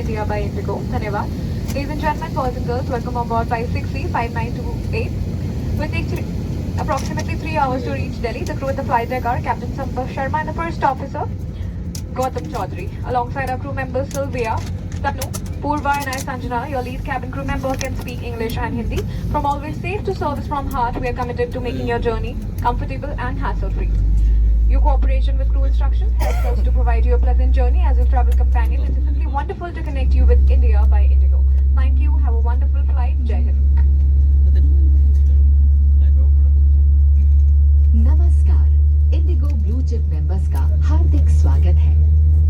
India by Indigo. Dhanyavad. Ladies and gentlemen, boys and girls, welcome on board flight 6C5928. Will take approximately 3 hours to reach Delhi. The crew at the flight deck are Captain Sampath Sharma and the first officer, Gautam Chaudhary. Alongside our crew members Sylvia, Tanu, Purva and I Sanjana, your lead cabin crew member can speak English and Hindi. From always safe to service from heart, we are committed to making your journey comfortable and hassle-free. Your cooperation with crew instruction helps us to provide you a pleasant journey as your travel companion. It is simply wonderful to connect you with India by Indigo. Thank you. Have a wonderful flight. Jai Hind. नमस्कार, IndiGo blue chip members का हार्दिक स्वागत है।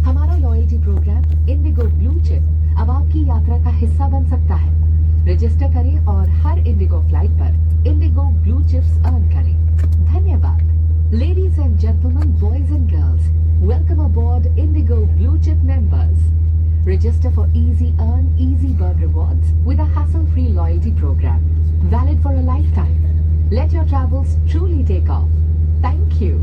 हमारा loyalty program IndiGo blue chip अब आपकी यात्रा का हिस्सा बन सकता है। रजिस्टर करें और हर इंडिगो फ्लाइट पर इंडिगो ब्लू चिप्स अर्न करें। धन्यवाद। Ladies and gentlemen, boys and girls, welcome aboard Indigo Blue Chip members. Register for easy earn, easy burn rewards with a hassle-free loyalty program, valid for a lifetime. Let your travels truly take off. Thank you.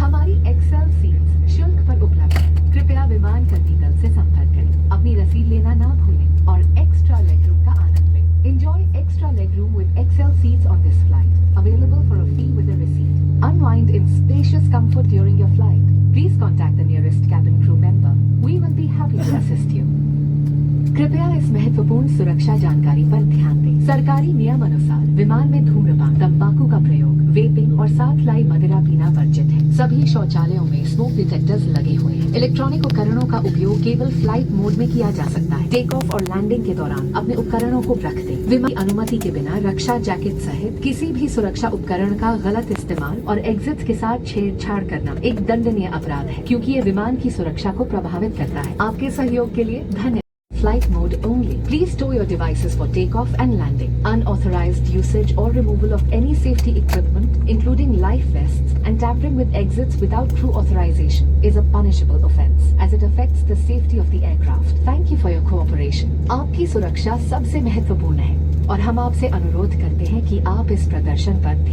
हमारी Excel seats शुल्क पर उपलब्ध है। कृपया विमान कर्मी दल से संपर्क करें। अपनी रसीद लेना ना भूलें और एक्स्ट्रा लेगरूम का आनंद लें। Enjoy extra legroom with XL seats on this flight. Available for a fee with a receipt. Unwind in spacious comfort during your flight. Please contact the nearest cabin crew member. We will be happy to assist you. कृपया इस महत्वपूर्ण सुरक्षा जानकारी पर ध्यान दें। सरकारी नियम अनुसार विमान में धूम्रपान, तंबाकू का प्रयोग, वेपिंग और साथ लाई मदिरा पीना वर्जित है। सभी शौचालयों में स्मोक डिटेक्टर्स लगे हुए हैं। इलेक्ट्रॉनिक उपकरणों का उपयोग केवल फ्लाइट मोड में किया जा सकता है। टेक ऑफ और लैंडिंग के दौरान अपने उपकरणों को रख दें। विमान की अनुमति के बिना रक्षा जैकेट सहित किसी भी सुरक्षा उपकरण का गलत इस्तेमाल और एग्जिट के साथ छेड़छाड़ करना एक दंडनीय अपराध है, क्योंकि ये विमान की सुरक्षा को प्रभावित करता है। आपके सहयोग के लिए धन्यवाद। Flight mode only. Please stow your devices for takeoff and landing. Unauthorized usage or removal of any safety equipment, including life vests, and tampering with exits without crew authorization is a punishable offense, as it affects the safety of the aircraft. Thank you for your cooperation. आपकी सुरक्षा सबसे महत्वपूर्ण है और हम आपसे अनुरोध करते हैं कि आप इस प्रदर्शन पर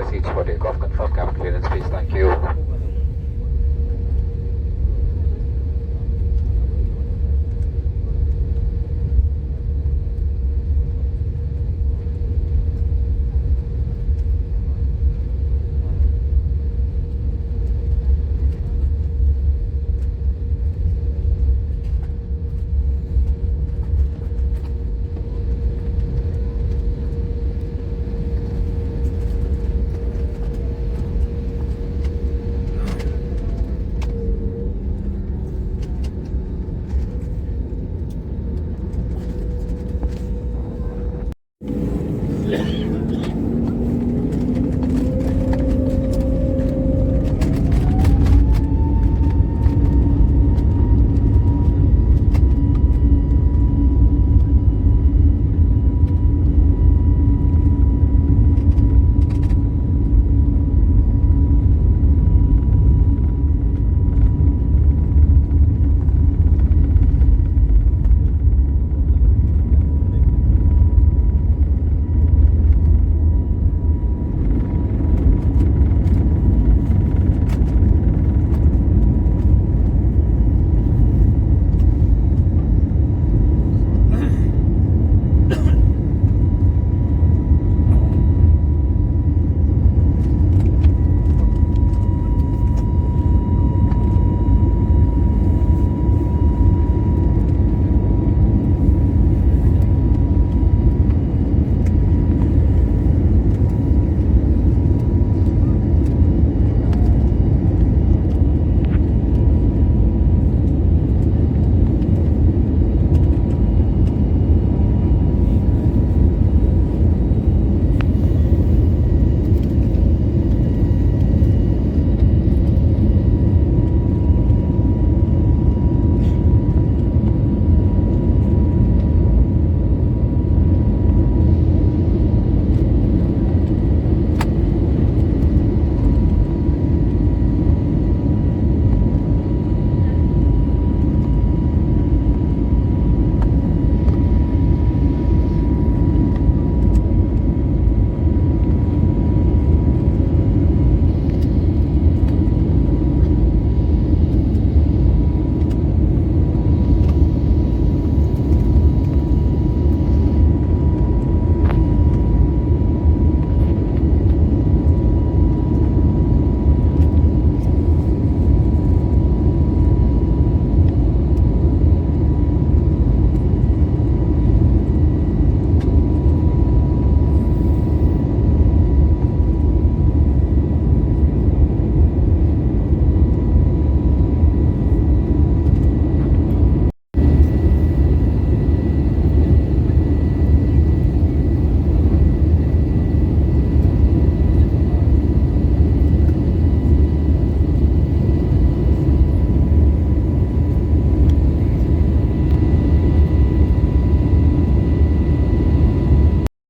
Seats for takeoff. Confirm cabin clearance, please. Thank you.